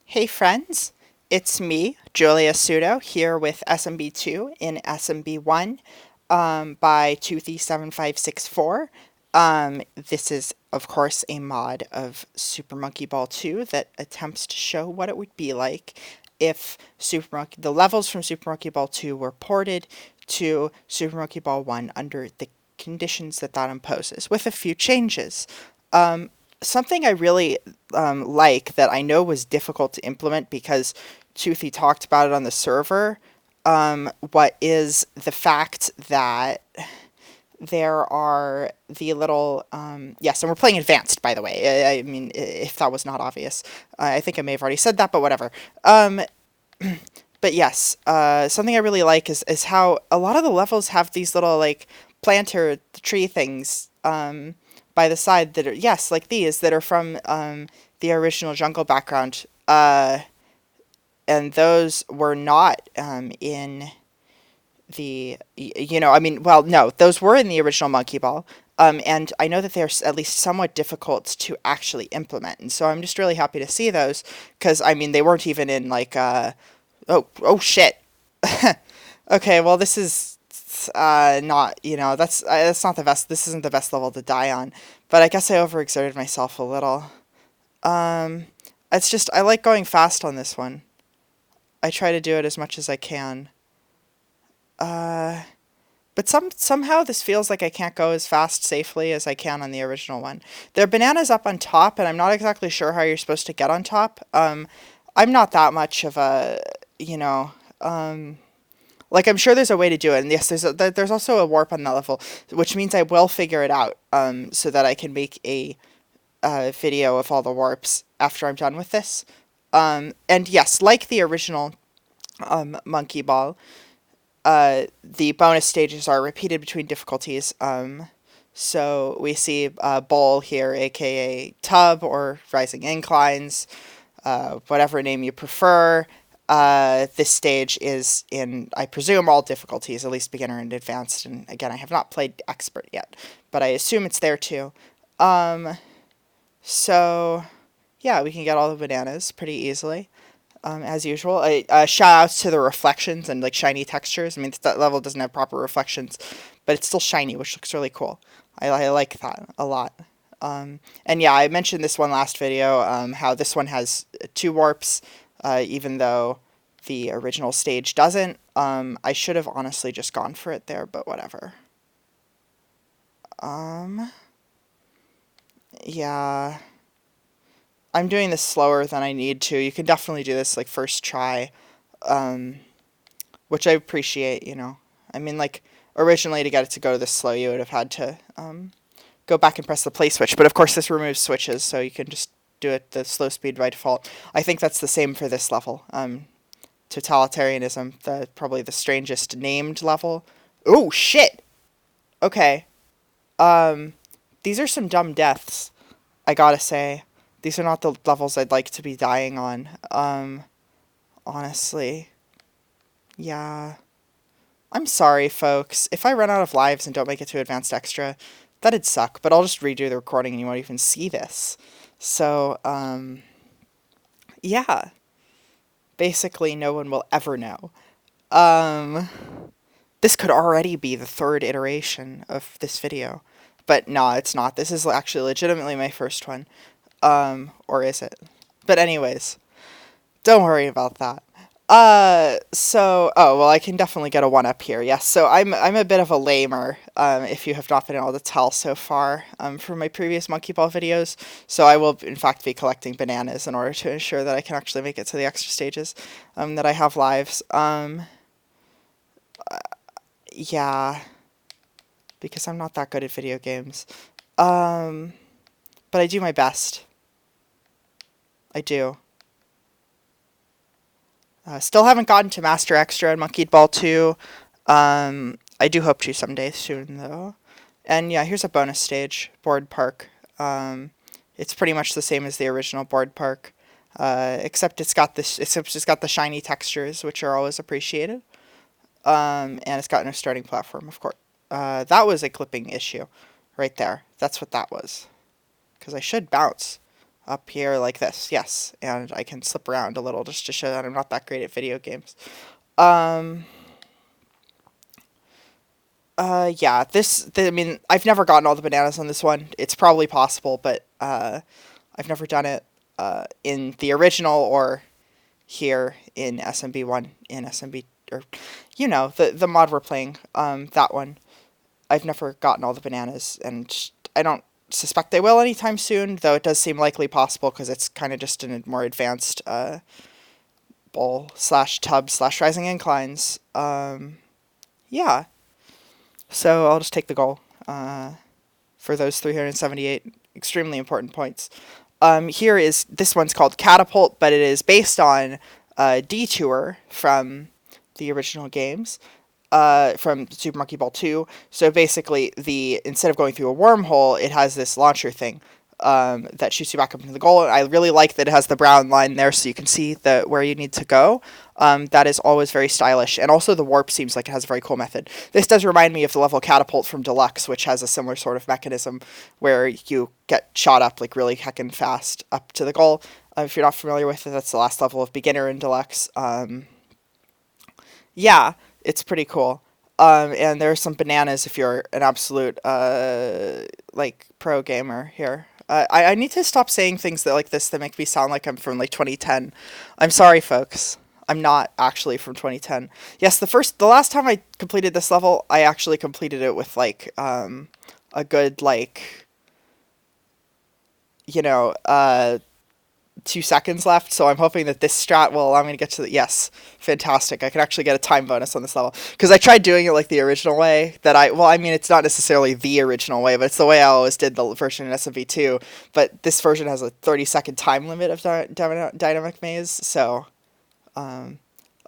Hey friends, it's me, Julia Sudo, here with SMB2 in SMB1 by Toothy7564. This is, of course, a mod of Super Monkey Ball 2 that attempts to show what it would be like if the levels from Super Monkey Ball 2 were ported to Super Monkey Ball 1 under the conditions that imposes, with a few changes. Something I really like that I know was difficult to implement because Toothy talked about it on the server. What is the fact that there are the little yes, and we're playing advanced, by the way. I mean, if that was not obvious, I think I may have already said that, but whatever. But yes, something I really like is how a lot of the levels have these little like planter tree things by the side that are, yes, like these that are from the original jungle background, and those were not in I mean, well, no, those were in the original Monkey Ball. And I know that they're at least somewhat difficult to actually implement. And so I'm just really happy to see those because, I mean, they weren't even in like, oh shit. Okay, well, this is not, that's not the best, this isn't the best level to die on. But I guess I overexerted myself a little. Um, it's just, I like going fast on this one. I try to do it as much as I can. Uh, but somehow this feels like I can't go as fast safely as I can on the original one. There are bananas up on top, and I'm not exactly sure how you're supposed to get on top. I'm not that much of a, you know, like I'm sure there's a way to do it. And yes, there's also a warp on that level, which means I will figure it out, so that I can make a video of all the warps after I'm done with this. And yes, like the original Monkey Ball, the bonus stages are repeated between difficulties. So we see Bowl here, aka Tub or Rising Inclines, whatever name you prefer. This stage is in, I presume, all difficulties, at least beginner and advanced. And again, I have not played expert yet, but I assume it's there too. So yeah, we can get all the bananas pretty easily. As usual. Shout outs to the reflections and like shiny textures. I mean, that level doesn't have proper reflections, but it's still shiny, which looks really cool. I like that a lot. And yeah, I mentioned this one last video, how this one has two warps, even though the original stage doesn't. I should have honestly just gone for it there, but whatever. Yeah. I'm doing this slower than I need to. You can definitely do this like first try, which I appreciate. I mean, like, originally to get it to go this slow, you would have had to go back and press the play switch. But of course, this removes switches, so you can just do it the slow speed by default. I think that's the same for this level. Totalitarianism, probably the strangest named level. Oh, shit! Okay. These are some dumb deaths, I gotta say. These are not the levels I'd like to be dying on. Honestly. Yeah. I'm sorry, folks. If I run out of lives and don't make it to Advanced Extra, that'd suck, but I'll just redo the recording and you won't even see this. So, yeah. Basically, no one will ever know. This could already be the third iteration of this video. But no, it's not. This is actually legitimately my first one. Or is it? But anyways, don't worry about that. Oh, well, I can definitely get a 1-up here, yes. So I'm a bit of a lamer, if you have not been able to tell so far, from my previous Monkey Ball videos. So I will, in fact, be collecting bananas in order to ensure that I can actually make it to the extra stages, that I have lives. Yeah, because I'm not that good at video games. But I do my best. I do. Still haven't gotten to Master Extra and Monkey Ball 2. I do hope to someday soon, though. And yeah, here's a bonus stage, Board Park. It's pretty much the same as the original Board Park, except it's got the shiny textures, which are always appreciated. And it's got no starting platform, of course. That was a clipping issue, right there. That's what that was. Because I should bounce. up here like this, yes. And I can slip around a little just to show that I'm not that great at video games. Yeah, I mean, I've never gotten all the bananas on this one. It's probably possible, but I've never done it in the original or here in SMB1, in SMB, or, the mod we're playing, that one. I've never gotten all the bananas, and I don't suspect they will anytime soon, though it does seem likely possible because it's kind of just in a more advanced bowl slash tub slash rising inclines. Yeah. So I'll just take the goal for those 378 extremely important points. This one's called Catapult, but it is based on Detour from the original games, from Super Monkey Ball 2. So basically, instead of going through a wormhole, it has this launcher thing that shoots you back up into the goal. And I really like that it has the brown line there so you can see where you need to go. That is always very stylish. And also the warp seems like it has a very cool method. This does remind me of the level Catapult from Deluxe, which has a similar sort of mechanism where you get shot up like really heckin' fast up to the goal. If you're not familiar with it, that's the last level of Beginner in Deluxe. Yeah, it's pretty cool. And there are some bananas if you're an absolute pro gamer here. I need to stop saying things that make me sound like I'm from 2010. I'm sorry, folks. I'm not actually from 2010. Yes, the last time I completed this level, I actually completed it with a good 2 seconds left, so I'm hoping that this strat will allow me to get to yes, fantastic. I can actually get a time bonus on this level. Because I tried doing it like the original way, it's not necessarily the original way, but it's the way I always did the version in SMB2, but this version has a 30-second time limit of dynamic maze, so,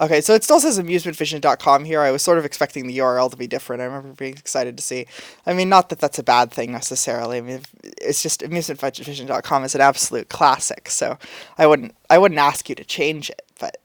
okay, so it still says amusementvision.com here. I was sort of expecting the URL to be different. I remember being excited to see. I mean, not that that's a bad thing necessarily. I mean, it's just amusementvision.com is an absolute classic. So I wouldn't ask you to change it, but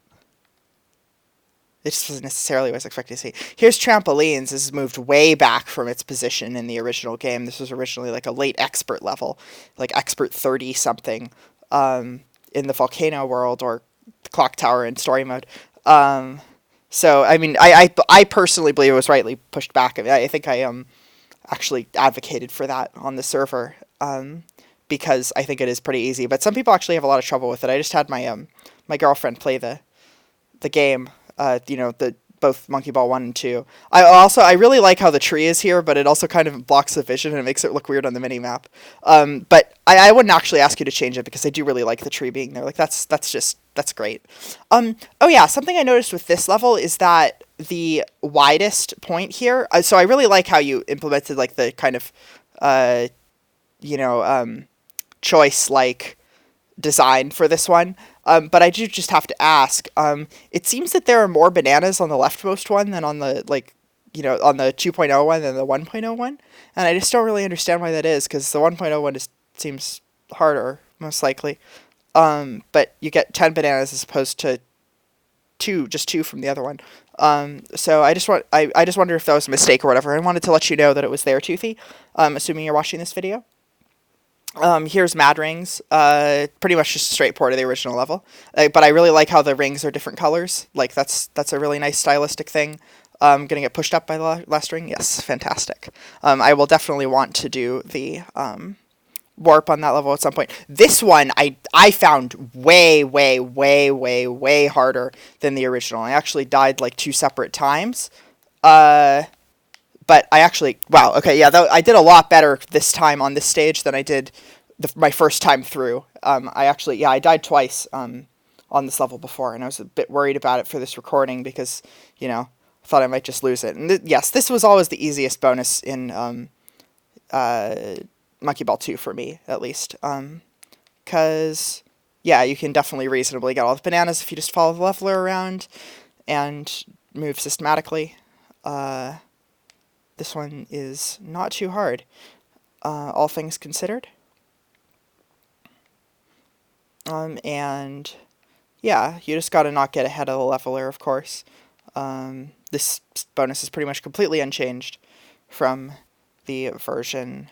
it just wasn't necessarily what I was expecting to see. Here's trampolines. This has moved way back from its position in the original game. This was originally like a late expert level, like expert 30 something, in the volcano world or the clock tower in story mode. So, I mean, I personally believe it was rightly pushed back. I mean, I think I actually advocated for that on the server, because I think it is pretty easy. But some people actually have a lot of trouble with it. I just had my girlfriend play the game, both Monkey Ball 1 and 2. I really like how the tree is here, but it also kind of blocks the vision and it makes it look weird on the mini-map. But I wouldn't actually ask you to change it because I do really like the tree being there. Like, that's great. Oh yeah, something I noticed with this level is that the widest point here, so I really like how you implemented like the kind of, choice design for this one. But I do just have to ask, it seems that there are more bananas on the leftmost one than on the, on the 2.0 one than the 1.0 one. And I just don't really understand why that is, because the 1.0 one seems harder, most likely. But you get 10 bananas as opposed to just two from the other one. So I just wonder if that was a mistake or whatever. I wanted to let you know that it was there, Toothy, assuming you're watching this video. Here's Mad Rings, pretty much just a straight port of the original level, but I really like how the rings are different colors. Like, that's a really nice stylistic thing. Gonna get pushed up by the last ring? Yes, fantastic. I will definitely want to do the warp on that level at some point. This one I found way, way, way, way, way harder than the original. I actually died like 2 separate times. But I actually, wow, okay, yeah, I did a lot better this time on this stage than I did my first time through. I died twice on this level before, and I was a bit worried about it for this recording because, I thought I might just lose it. And yes, this was always the easiest bonus in Monkey Ball 2 for me, at least. Because, yeah, you can definitely reasonably get all the bananas if you just follow the leveler around and move systematically. This one is not too hard, all things considered. And yeah, you just gotta not get ahead of the leveler, of course. This bonus is pretty much completely unchanged from the version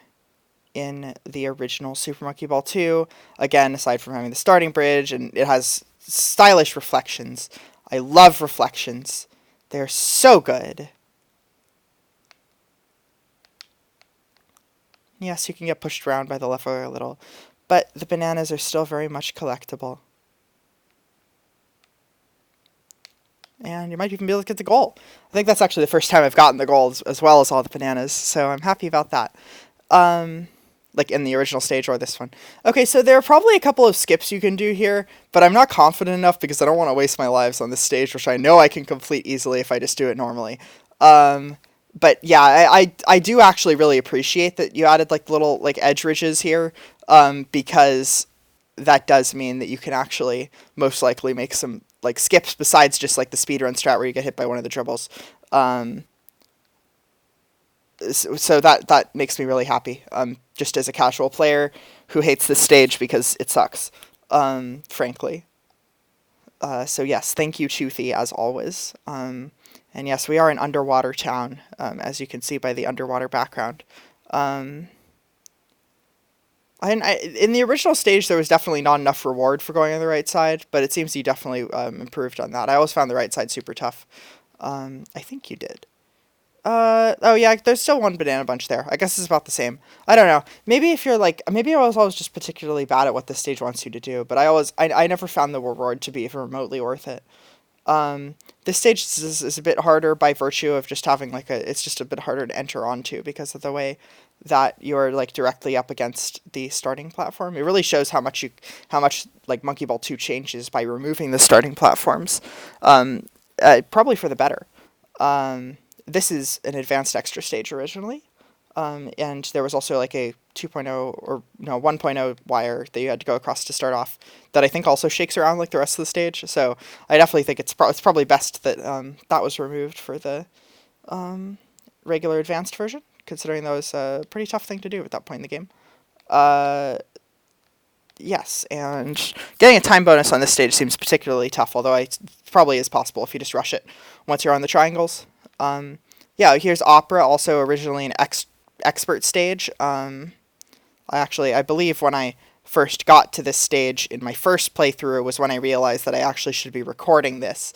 in the original Super Monkey Ball 2. Again, aside from having the starting bridge, and it has stylish reflections. I love reflections. They're so good. Yes, you can get pushed around by the lever a little, but the bananas are still very much collectible. And you might even be able to get the goal. I think that's actually the first time I've gotten the goal as well as all the bananas, so I'm happy about that. Like in the original stage or this one. Okay, so there are probably a couple of skips you can do here, but I'm not confident enough because I don't want to waste my lives on this stage, which I know I can complete easily if I just do it normally. But yeah, I do actually really appreciate that you added like little like edge ridges here, because that does mean that you can actually most likely make some like skips besides just like the speedrun strat where you get hit by one of the dribbles. So that makes me really happy. Just as a casual player who hates this stage because it sucks, frankly. So yes, thank you, Toothy, as always. And yes, we are an underwater town, as you can see by the underwater background. In the original stage, there was definitely not enough reward for going on the right side, but it seems you definitely improved on that. I always found the right side super tough. I think you did. Oh yeah, there's still one banana bunch there. I guess it's about the same. I don't know. Maybe if you're like, maybe I was always just particularly bad at what this stage wants you to do, but I never found the reward to be even remotely worth it. This stage is a bit harder by virtue of just having like it's just a bit harder to enter onto because of the way that you're like directly up against the starting platform. It really shows how much like Monkey Ball 2 changes by removing the starting platforms. Probably for the better. This is an advanced extra stage originally. And there was also like a 2.0 or no 1.0 wire that you had to go across to start off that I think also shakes around like the rest of the stage. So I definitely think it's probably best that that was removed for the regular advanced version, considering that was a pretty tough thing to do at that point in the game. Yes, and getting a time bonus on this stage seems particularly tough, although it probably is possible if you just rush it once you're on the triangles. Yeah, here's Opera, also originally an expert stage. I believe when I first got to this stage in my first playthrough was when I realized that I actually should be recording this.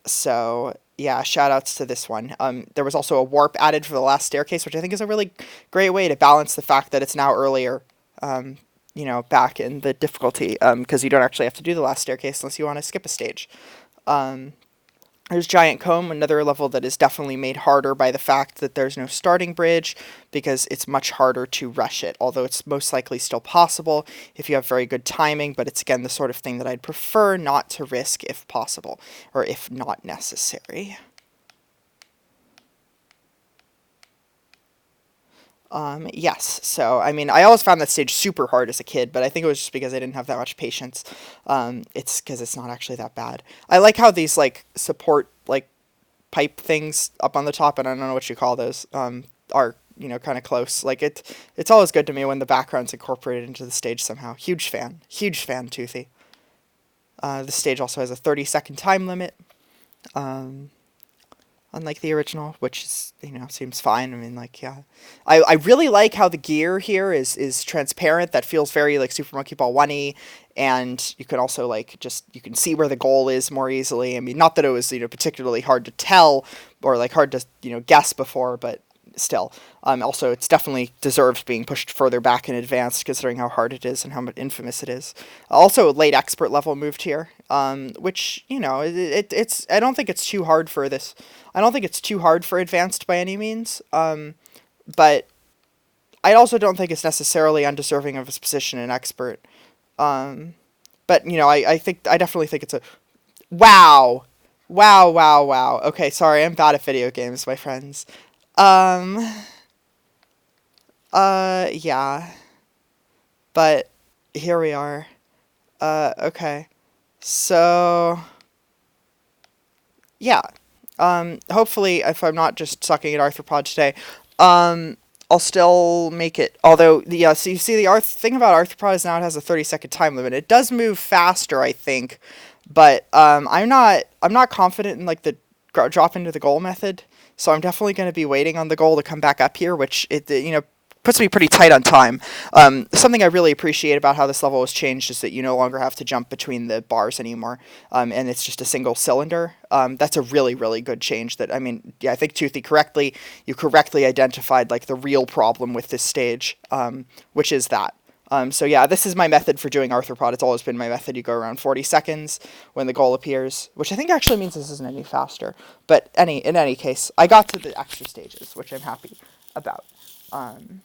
So yeah, shoutouts to this one. There was also a warp added for the last staircase, which I think is a really great way to balance the fact that it's now earlier, back in the difficulty, because you don't actually have to do the last staircase unless you want to skip a stage. There's Giant Comb, another level that is definitely made harder by the fact that there's no starting bridge, because it's much harder to rush it, although it's most likely still possible if you have very good timing, but it's again the sort of thing that I'd prefer not to risk if possible, or if not necessary. Yes, so, I mean, I always found that stage super hard as a kid, but I think it was just because I didn't have that much patience. It's because it's not actually that bad. I like how these, like, support, like, pipe things up on the top, and I don't know what you call those, are, kind of close. Like, it's always good to me when the background's incorporated into the stage somehow. Huge fan, Toothy. The stage also has a 30-second time limit. Unlike the original, which is, seems fine. I mean, like, yeah. I really like how the gear here is transparent. That feels very, like, Super Monkey Ball 1-y, and you can also, like, you can see where the goal is more easily. I mean, not that it was, particularly hard to tell, or, like, hard to, guess before, but still. Also, it's definitely deserves being pushed further back in advance, considering how hard it is and how infamous it is. Also, a late expert level moved here, which, it's I don't think it's too hard for this. I don't think it's too hard for advanced by any means, but I also don't think it's necessarily undeserving of its position in expert. But, I definitely think it's a... Wow! Wow. Okay, sorry, I'm bad at video games, my friends. Yeah. But here we are. Okay. So, yeah. Hopefully, if I'm not just sucking at arthropod today, I'll still make it. Although, yeah, so you see the thing about arthropod is now it has a 30-second time limit. It does move faster, I think, but I'm not confident in like the drop into the goal method. So I'm definitely going to be waiting on the goal to come back up here, which puts me pretty tight on time. Something I really appreciate about how this level was changed is that you no longer have to jump between the bars anymore, and it's just a single cylinder. That's a really, really good change. That, I mean, yeah, I think Toothy you correctly identified like the real problem with this stage, which is that. So yeah, this is my method for doing arthropod. It's always been my method. You go around 40 seconds when the goal appears, which I think actually means this isn't any faster. But in any case, I got to the extra stages, which I'm happy about. Um,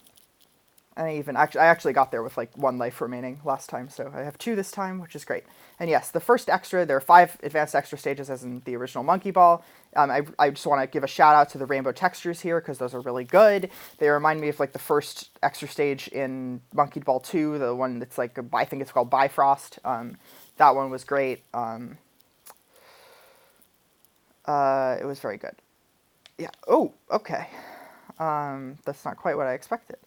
I actually got there with like 1 life remaining last time, so I have 2 this time, which is great. And yes, the first extra, there are 5 advanced extra stages as in the original Monkey Ball. I just want to give a shout out to the rainbow textures here because those are really good. They remind me of like the first extra stage in Monkey Ball 2, the one that's like, I think it's called Bifrost. That one was great. It was very good. Yeah. Oh, okay. That's not quite what I expected.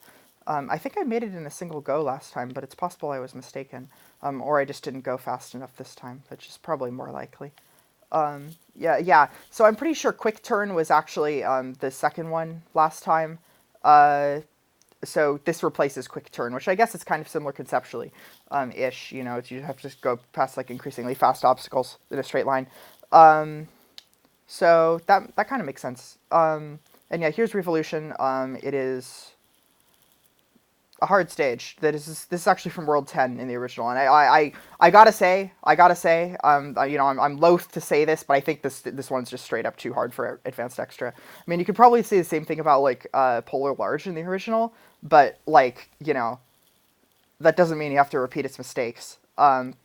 I think I made it in a single go last time, but it's possible I was mistaken. Or I just didn't go fast enough this time, which is probably more likely. Yeah. So I'm pretty sure Quick Turn was actually the second one last time. So this replaces Quick Turn, which I guess is kind of similar conceptually, ish. You know, you have to just go past like increasingly fast obstacles in a straight line. So that kind of makes sense. And yeah, here's Revolution. It is a hard stage. This is actually from World 10 in the original, and I gotta say, you know, I'm loath to say this, but I think this one's just straight up too hard for Advanced Extra. I mean, you could probably say the same thing about like Polar Large in the original, but like, you know, that doesn't mean you have to repeat its mistakes.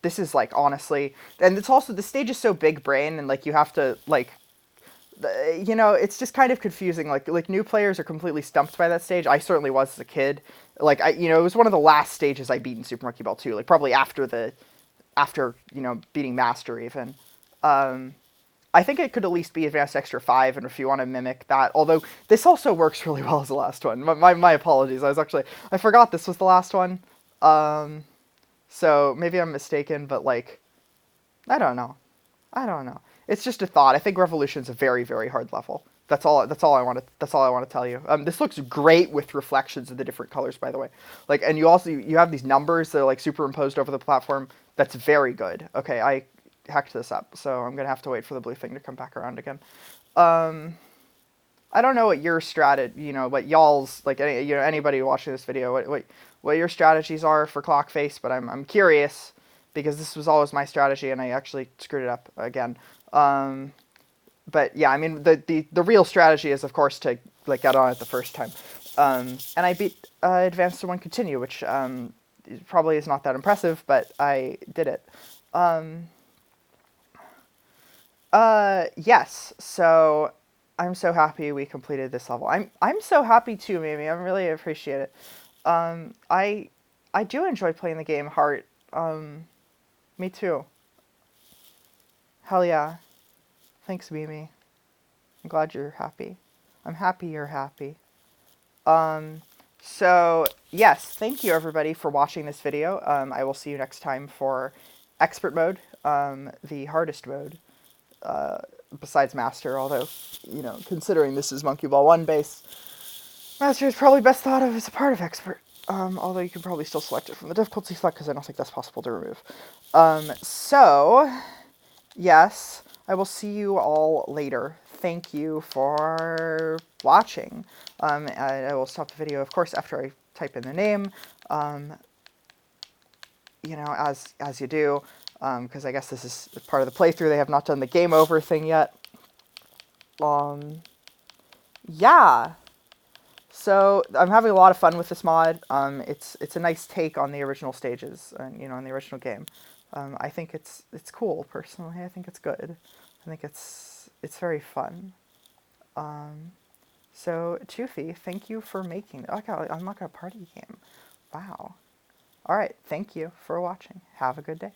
This is like, honestly, and it's also, the stage is so big brain, and like you have to like, you know, it's just kind of confusing. Like new players are completely stumped by that stage. I certainly was as a kid. Like you know, it was one of the last stages I beat in Super Monkey Ball 2. Like probably after you know, beating Master even. I think it could at least be Advanced Extra 5, and if you want to mimic that, although this also works really well as the last one. My apologies. I forgot this was the last one. So maybe I'm mistaken, but like, I don't know. It's just a thought. I think Revolution's a very, very hard level. That's all I want to tell you. This looks great with reflections of the different colors, by the way. Like, and you have these numbers that are like superimposed over the platform. That's very good. Okay, I hacked this up, so I'm gonna have to wait for the blue thing to come back around again. I don't know what your strategy, you know, what y'all's, like, you know, anybody watching this video, what your strategies are for clock face, but I'm curious because this was always my strategy and I actually screwed it up again. But yeah, I mean, the real strategy is, of course, to like get on it the first time. And I beat Advanced to 1 Continue, which probably is not that impressive, but I did it. Yes, so I'm so happy we completed this level. I'm so happy too, Mimi. I really appreciate it. I do enjoy playing the game Heart. Me too. Hell yeah. Thanks, Mimi. I'm glad you're happy. I'm happy you're happy. So, yes, thank you everybody for watching this video. I will see you next time for Expert Mode, the hardest mode, besides Master, although, you know, considering this is Monkey Ball 1 base, Master is probably best thought of as a part of Expert. Although you can probably still select it from the difficulty select, because I don't think that's possible to remove. So, yes, I will see you all later. Thank you for watching. I will stop the video, of course, after I type in the name, you know, as you do, because I guess this is part of the playthrough. They have not done the game over thing yet. Yeah. So I'm having a lot of fun with this mod. It's a nice take on the original stages, and you know, in the original game. I think it's cool personally. I think it's good. I think it's very fun. So Toothy, thank you for making. Oh, God, I'm like a party game. Wow. All right. Thank you for watching. Have a good day.